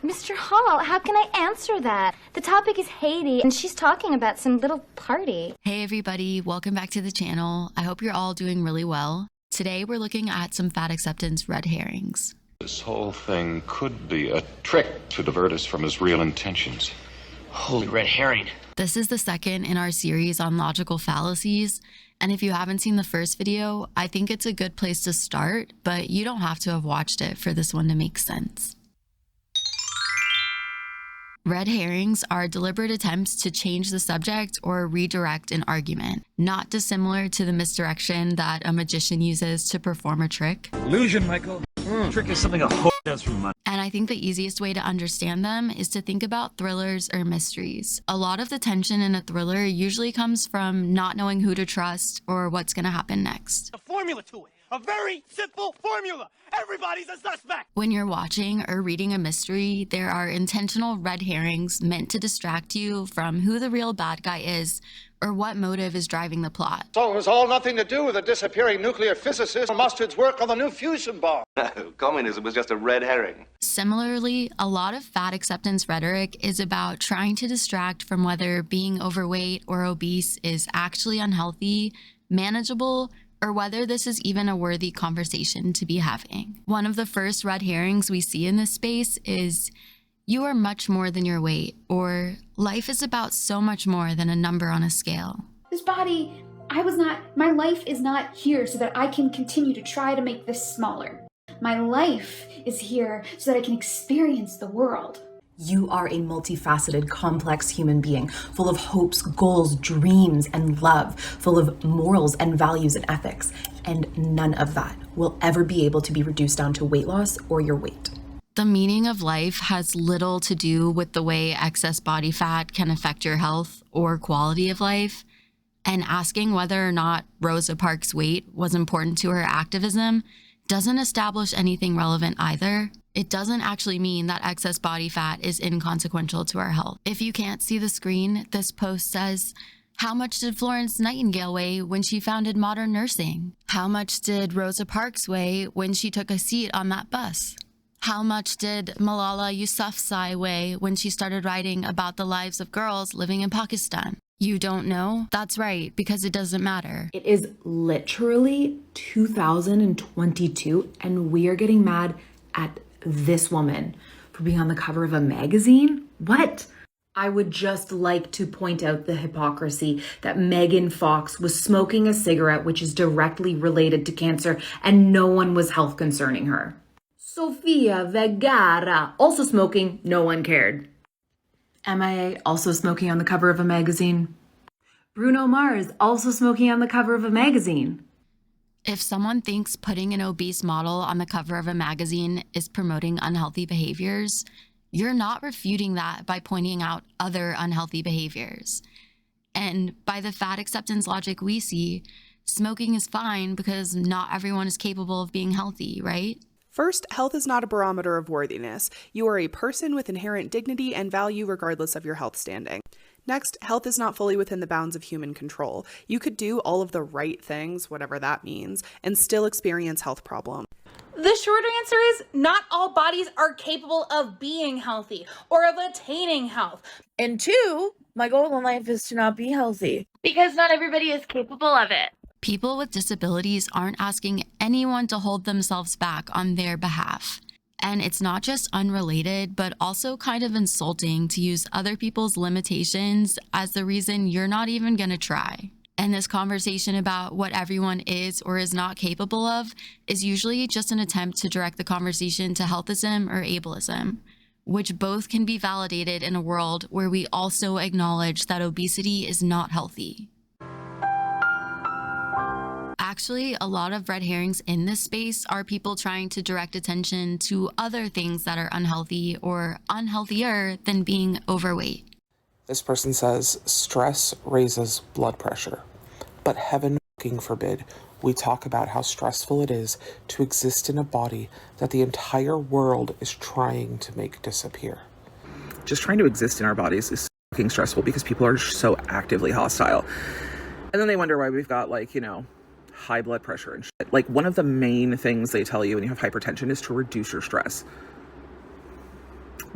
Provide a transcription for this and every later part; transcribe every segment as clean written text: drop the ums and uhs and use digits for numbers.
Mr. Hall, how can I answer that? The topic is Heyy, and she's talking about some little party. Hey everybody, welcome back to the channel. I hope you're all doing really well. Today we're looking at some fat acceptance red herrings. This whole thing could be a trick to divert us from his real intentions. Holy red herring. This is the second in our series on logical fallacies, and if you haven't seen the first video, I think it's a good place to start, but you don't have to have watched it for this one to make sense. Red herrings are deliberate attempts to change the subject or redirect an argument, not dissimilar to the misdirection that a magician uses to perform a trick. Illusion, Michael. Trick is something a whore does for money. And I think the easiest way to understand them is to think about thrillers or mysteries. A lot of the tension in a thriller usually comes from not knowing who to trust or what's going to happen next. A formula to it. A very simple formula. Everybody's a suspect. When you're watching or reading a mystery, there are intentional red herrings meant to distract you from who the real bad guy is or what motive is driving the plot. So it was all nothing to do with the disappearing nuclear physicist Mustard's work on the new fusion bomb. Communism was just a red herring. Similarly, a lot of fat acceptance rhetoric is about trying to distract from whether being overweight or obese is actually unhealthy, manageable, or whether this is even a worthy conversation to be having. One of the first red herrings we see in this space is, "You are much more than your weight," or "Life is about so much more than a number on a scale." This body, my life is not here so that I can continue to try to make this smaller. My life is here so that I can experience the world. You are a multifaceted, complex human being, full of hopes, goals, dreams, and love, full of morals and values and ethics. And none of that will ever be able to be reduced down to weight loss or your weight. The meaning of life has little to do with the way excess body fat can affect your health or quality of life. And asking whether or not Rosa Parks' weight was important to her activism doesn't establish anything relevant either. It doesn't actually mean that excess body fat is inconsequential to our health. If you can't see the screen, this post says, "How much did Florence Nightingale weigh when she founded modern nursing? How much did Rosa Parks weigh when she took a seat on that bus? How much did Malala Yousafzai weigh when she started writing about the lives of girls living in Pakistan?" You don't know? That's right, because it doesn't matter. It is literally 2022, and we are getting mad at this woman for being on the cover of a magazine? What? I would just like to point out the hypocrisy that Megan Fox was smoking a cigarette, which is directly related to cancer, and no one was health concerning her. Sofia Vergara, also smoking, no one cared. MIA, also smoking on the cover of a magazine. Bruno Mars, also smoking on the cover of a magazine. If someone thinks putting an obese model on the cover of a magazine is promoting unhealthy behaviors, you're not refuting that by pointing out other unhealthy behaviors. And by the fat acceptance logic we see, smoking is fine because not everyone is capable of being healthy, right? First, health is not a barometer of worthiness. You are a person with inherent dignity and value regardless of your health standing. Next, health is not fully within the bounds of human control. You could do all of the right things, whatever that means, and still experience health problems. The shorter answer is not all bodies are capable of being healthy or of attaining health. And two, my goal in life is to not be healthy. Because not everybody is capable of it. People with disabilities aren't asking anyone to hold themselves back on their behalf. And it's not just unrelated, but also kind of insulting to use other people's limitations as the reason you're not even gonna try. And this conversation about what everyone is or is not capable of is usually just an attempt to direct the conversation to healthism or ableism, which both can be validated in a world where we also acknowledge that obesity is not healthy. Actually, a lot of red herrings in this space are people trying to direct attention to other things that are unhealthy or unhealthier than being overweight. This person says, stress raises blood pressure, but heaven fucking forbid we talk about how stressful it is to exist in a body that the entire world is trying to make disappear. Just trying to exist in our bodies is fucking stressful because people are so actively hostile. And then they wonder why we've got, like, you know, high blood pressure and shit. Like, one of the main things they tell you when you have hypertension is to reduce your stress.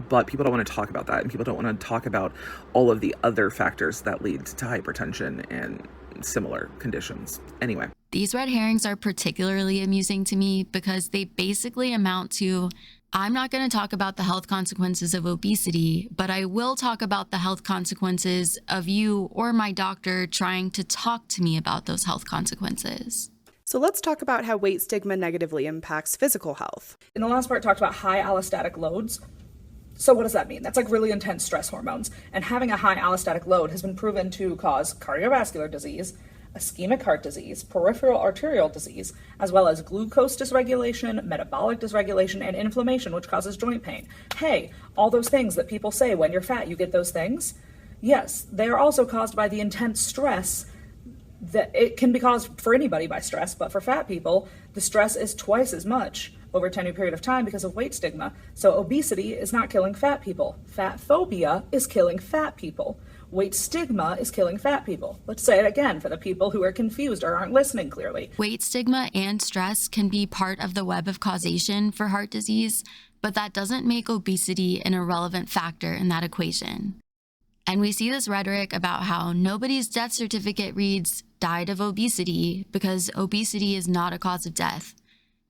But people don't want to talk about that, and people don't want to talk about all of the other factors that lead to hypertension and similar conditions. Anyway. These red herrings are particularly amusing to me because they basically amount to, I'm not going to talk about the health consequences of obesity, but I will talk about the health consequences of you or my doctor trying to talk to me about those health consequences. So let's talk about how weight stigma negatively impacts physical health. In the last part, talked about high allostatic loads. So what does that mean? That's like really intense stress hormones. And having a high allostatic load has been proven to cause cardiovascular disease, ischemic heart disease, peripheral arterial disease, as well as glucose dysregulation, metabolic dysregulation, and inflammation, which causes joint pain. Hey, all those things that people say when you're fat, you get those things. Yes, they are also caused by the intense stress that it can be caused for anybody by stress, but for fat people, the stress is twice as much over a 10-year period of time because of weight stigma. So obesity is not killing fat people. Fat phobia is killing fat people. Weight stigma is killing fat people. Let's say it again for the people who are confused or aren't listening clearly. Weight stigma and stress can be part of the web of causation for heart disease, but that doesn't make obesity an irrelevant factor in that equation. And we see this rhetoric about how nobody's death certificate reads died of obesity because obesity is not a cause of death.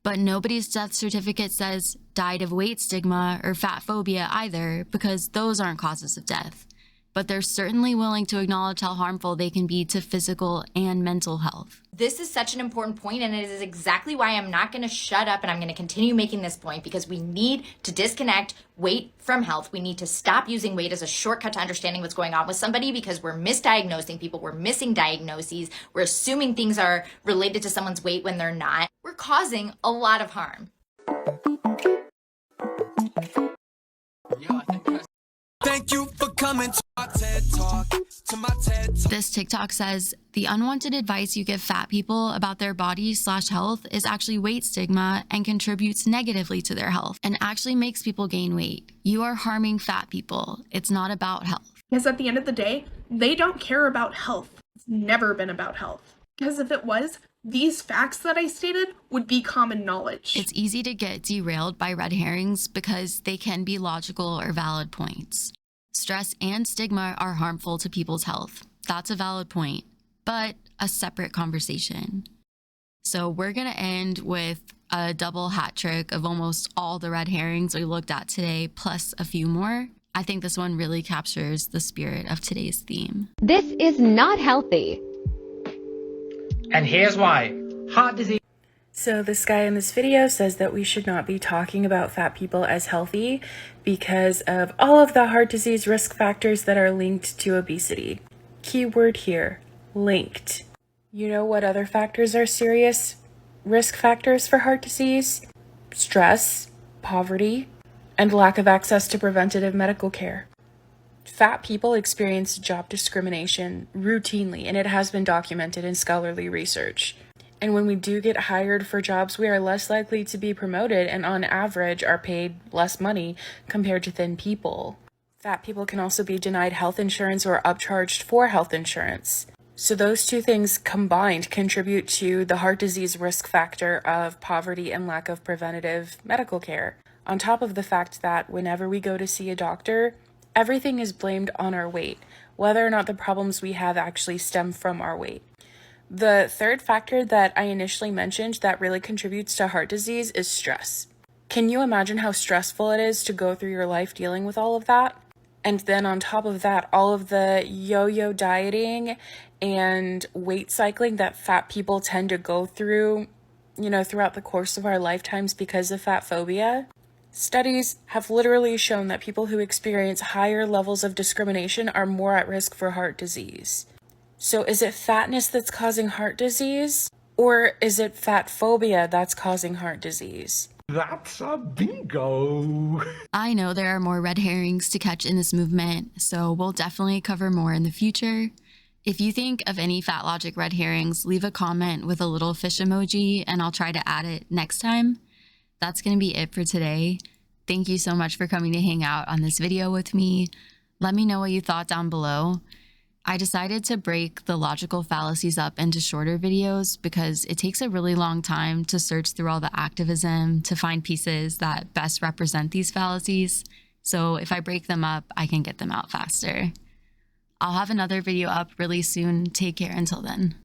But nobody's death certificate says died of weight stigma or fat phobia either because those aren't causes of death. But they're certainly willing to acknowledge how harmful they can be to physical and mental health. This is such an important point, and it is exactly why I'm not going to shut up and I'm going to continue making this point, because we need to disconnect weight from health. We need to stop using weight as a shortcut to understanding what's going on with somebody, because we're misdiagnosing people, we're missing diagnoses, we're assuming things are related to someone's weight when they're not. We're causing a lot of harm. Thank you for coming to my TED Talk. This TikTok says, the unwanted advice you give fat people about their body/health is actually weight stigma and contributes negatively to their health and actually makes people gain weight. You are harming fat people. It's not about health. Because at the end of the day, they don't care about health. It's never been about health. Because if it was, these facts that I stated would be common knowledge. It's easy to get derailed by red herrings because they can be logical or valid points. Stress and stigma are harmful to people's health. That's a valid point, but a separate conversation. So we're going to end with a double hat trick of almost all the red herrings we looked at today, plus a few more. I think this one really captures the spirit of today's theme. This is not healthy. And here's why. Heart disease. So this guy in this video says that we should not be talking about fat people as healthy because of all of the heart disease risk factors that are linked to obesity. Keyword here, linked. You know what other factors are serious risk factors for heart disease? Stress, poverty, and lack of access to preventative medical care. Fat people experience job discrimination routinely, and it has been documented in scholarly research. And when we do get hired for jobs, we are less likely to be promoted and on average are paid less money compared to thin people. Fat people can also be denied health insurance or upcharged for health insurance. So those two things combined contribute to the heart disease risk factor of poverty and lack of preventative medical care. On top of the fact that whenever we go to see a doctor, everything is blamed on our weight, whether or not the problems we have actually stem from our weight. The third factor that I initially mentioned that really contributes to heart disease is stress. Can you imagine how stressful it is to go through your life dealing with all of that? And then on top of that, all of the yo-yo dieting and weight cycling that fat people tend to go through, throughout the course of our lifetimes because of fat phobia. Studies have literally shown that people who experience higher levels of discrimination are more at risk for heart disease. So is it fatness that's causing heart disease? Or is it fat phobia that's causing heart disease? That's a bingo. I know there are more red herrings to catch in this movement, so we'll definitely cover more in the future. If you think of any Fatlogic red herrings, leave a comment with a little fish emoji and I'll try to add it next time. That's going to be it for today. Thank you so much for coming to hang out on this video with me. Let me know what you thought down below. I decided to break the logical fallacies up into shorter videos because it takes a really long time to search through all the activism to find pieces that best represent these fallacies. So if I break them up, I can get them out faster. I'll have another video up really soon. Take care until then.